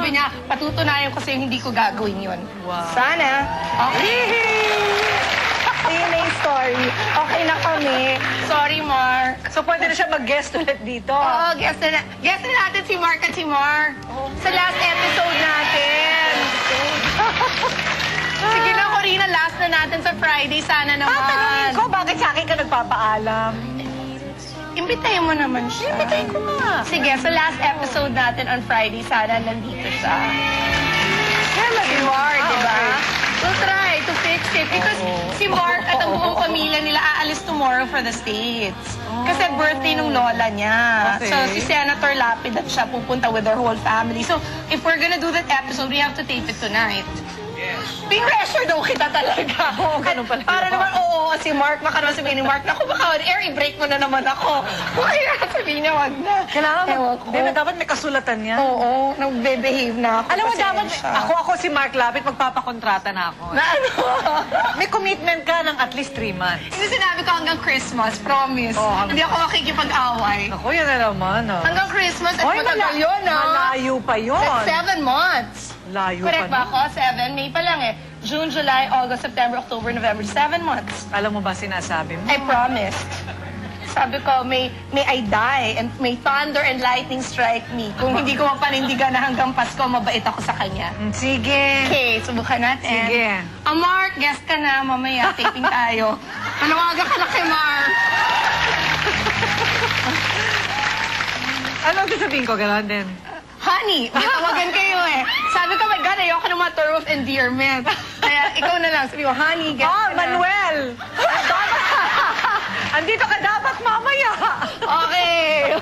Sabi niya, patutunayan ko sa'yo, hindi ko gagawin yun. Wow. Sana. Okay. Yun na yung story. Okay na kami. Sorry, Mark. So, pwede na siya mag-guest ulit dito. Oo, guest na natin si Mark at si Mar. Sa last episode natin. Sige na, Corina, last na natin sa Friday. Sana naman. Tatanungin ko, bakit sa akin ka nagpapaalam? Imbitahin mo naman siya. Imbitahin ko nga. Sige, sa last episode natin on Friday, sana nandito siya. Si Mark, di ba? We'll try to fix it. Because si Mark at ang buong pamilya nila aalis tomorrow for the States. Kasi birthday nung lola niya. Okay. So si Senator Lapid at siya pupunta with their whole family. So if we're gonna do that episode, we have to tape it tonight. Pressure daw kita talaga. Oo, ganun pala. Para naman, oo, si Mark, baka naman sabihin ni Mark, naku, baka on air, i-break mo na naman ako. Kaya sabihin niya, wag na. Kailangan Ewan ko. Di ba dapat may kasulatan niya? Oo, nag-behave na ako. Alam mo, dapat Pasensya. ako si Mark Lapid, magpapakontrata na ako. Na ano? May commitment ka ng at least 3 months. Hindi sinabi ko hanggang Christmas, promise. Oh, Hindi ako makikipag-away. Ako, yan na naman, ah. Hanggang Christmas, at Oy, matagal yun, ah. malayo pa yun. That's 7 months. Layo Correct pa ba ako? 7, May pa lang eh. June, July, August, September, October, November, 7 months. Alam mo ba sinasabi mo? I promised. Sabi ko, may I die and may thunder and lightning strike me. Kung hindi ko mapanindigan na hanggang Pasko, mabait ako sa kanya. Sige. Okay, subukan natin. Sige. Mark, guest ka na. Mamaya, taping tayo. Manawagan ka na kay Mark. Ano sasabihin ko? Ganon din. Honey, may tawagan kayo eh. Sabi ko, my God, ayoko ng mga term of endearment. Kaya ikaw na lang. Sabi ko, honey, guest ka na. Manuel! Andito ka dapat mamaya! Okay.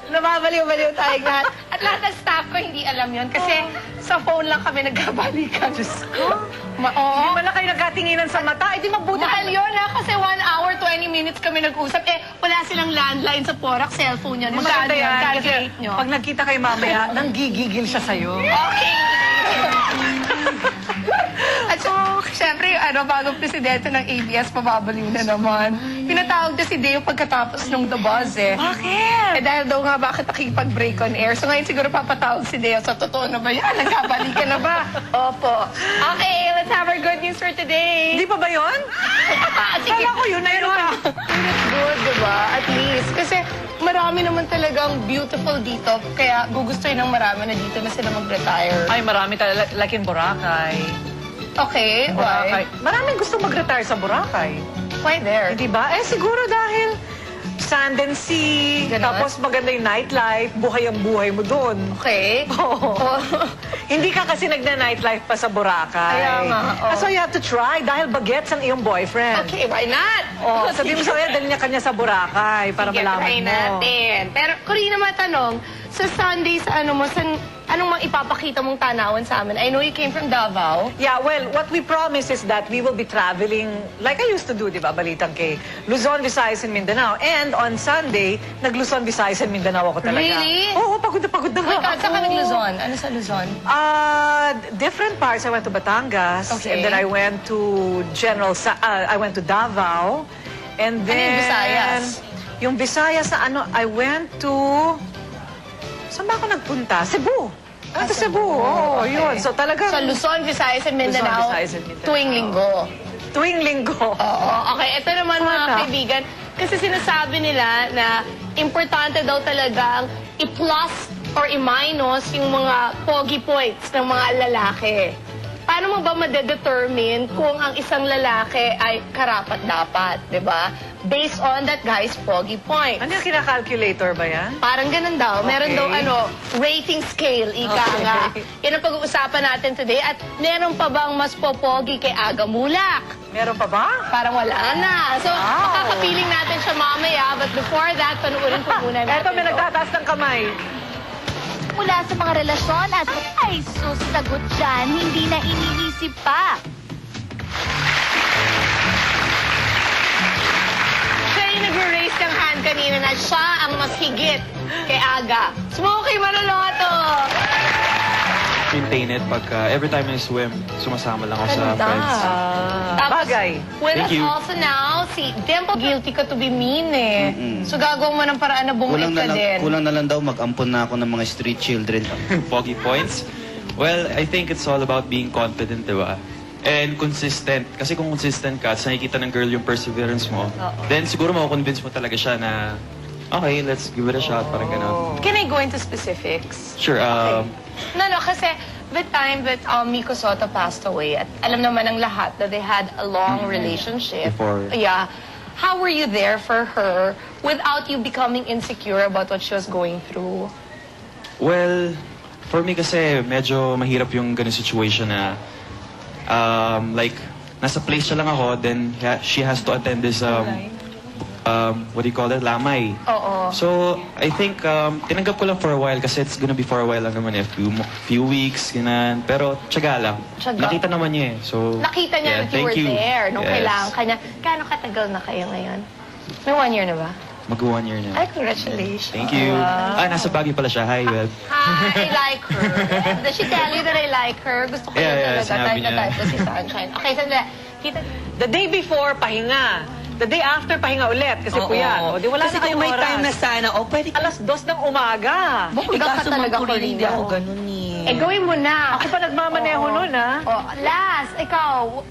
Nababaliw-baliw tayo lahat. At lahat ng staff ko hindi alam yon kasi sa phone lang kami nagkabalikan. Diyos ko. Oo. Hindi man lang kayo nagkatinginan sa mata. Eh, di mabuti. Mahal yun ha, kasi 1 hour, 20 minutes kami nag-usap. Eh, wala silang landline sa Porac, cellphone yun. Magkano Maganda yun? yan. Kasi Calculate nyo. pag nagkita kayo mamaya, nanggigigil siya sa'yo. Okay. At so, syempre, bagong presidente ng ABS, pababaliw na naman. Pinatawag na si Deo pagkatapos nung The Buzz eh. Bakit? Eh dahil daw nga bakit nakikipag-break on air. So ngayon siguro papatawag si Deo. Sa totoo na ba yan? Nagkabalikan na ba? Opo. Okay, let's have our good news for today. Hindi pa ba yun? Sige. Kala ko yun na yun. It's good, diba? At least. Kasi marami naman talagang beautiful dito. Kaya gugustuhin ng marami na dito na sila mag-retire. Ay, marami talaga. Like in Boracay. Okay, Boracay. why? Maraming gusto mag-retire sa Boracay. Why there? Di ba? Eh, siguro dahil sand and sea, Ganon? tapos maganda yung nightlife, buhay ang buhay mo doon. Okay. Oo. Oh. Hindi ka kasi nagna-nightlife pa sa Boracay. Kaya nga, oo. So you have to try dahil bagets ang iyong boyfriend. Okay, why not? Oh, sabihin mo sa kanya, dali niya kanya sa Boracay para Sige, malaman try mo. natin. Pero, Corina, matanong, sa Sunday, sa ano mo, anong ipapakita mong tanawan sa amin? I know you came from Davao. Yeah, well, what we promise is that we will be traveling like I used to do, di ba, Balitang K. Luzon, Visayas, and Mindanao. And on Sunday, nag-Luzon, Visayas, and Mindanao ako talaga. Really? Oo, pagod na Oh my God, saan ka ako. nag-Luzon? Ano sa Luzon? Different parts. I went to Batangas. Okay. And then I went to I went to Davao. And then... yung Visayas? Yung Visayas na ano, I went to... Saan ba ako nagpunta? Cebu. To Cebu. Oo, Okay. yun. So talagang... So, Luzon, Visayas, and Mindanao, Luzon, Visayas, and Mindanao. tuwing linggo. Tuwing linggo. Oo. Okay, ito naman mga Sana. kaibigan. Kasi sinasabi nila na importante daw talagang i-plus or i-minus yung mga pogi points ng mga lalaki. Paano mo ba madedetermine kung ang isang lalaki ay karapat-dapat, di ba? Based on that guy's pogi point. Ano yung kina-calculator ba yan? Parang ganun daw. Meron Okay. daw rating scale, ika Okay. nga. Yan ang pag-uusapan natin today. At meron pa bang mas popogi kay Aga Mulak? Meron pa ba? Parang wala na. So, Wow. makakapiling natin siya mamaya. But before that, panuorin po muna natin. Eto, may to. nagtataas ng kamay. Mula sa mga relasyon at ay susagot dyan, hindi na iniisip pa. Siya yung nag-raise ng hand kanina na siya ang mas higit kay Aga. Smokey Manaloto! maintain it pagka every time I swim, sumasama lang ako sa Ganda. friends. Tapos, Bagay. with Thank us you. also now, si Dimple, guilty ka to be mean eh. So gagawa mo ng paraan na bumalik ka din. Kulang na lang daw mag-ampon na ako ng mga street children. Foggy points? Well, I think it's all about being confident, di ba? And consistent. Kasi kung consistent ka, at nakikita ng girl yung perseverance mo, then siguro makakonvince mo talaga siya na, okay, let's give it a shot, parang gano'n. Can I go into specifics? Sure, No, kasi the time that Miko Soto passed away, at alam naman ng lahat that they had a long relationship. Before. Yeah. How were you there for her without you becoming insecure about what she was going through? well, for me kasi medyo mahirap yung ganun situation na, like, nasa place siya lang ako, then she has to attend this, what do you call it? Lamay. Oo. So, I think, tinanggap ko lang for a while kasi it's gonna be for a while lang naman eh. Few weeks, ganun. Pero, tiyaga lang. Tiyaga. Nakita naman niya eh. So, Nakita niya yeah, that you thank were there nung Yes. kailangan ka niya. Gaano katagal na kayo ngayon? May 1 year na ba? Mag-1 year na. Ay, congratulations. Thank you. Nasa Baguio pala siya. Hi, Web. Hi, I like her. Does she tell you that I like her? Gusto ko Yeah, yun yeah, talaga. sinabi Type na niya. type ko si Sunshine. Okay, sandali. Kita, The day before, pahinga. The day after, pahinga ulit. Kasi puyat. O, di wala Kasi na kung kayong may oras. time na sana, pwede ka. Alas 2 ng umaga. Ikaw ka talaga, Hindi Corina. ako ganun eh. gawin mo na. Ako pa nagmamaneho nun, ha? Oh, last, ikaw.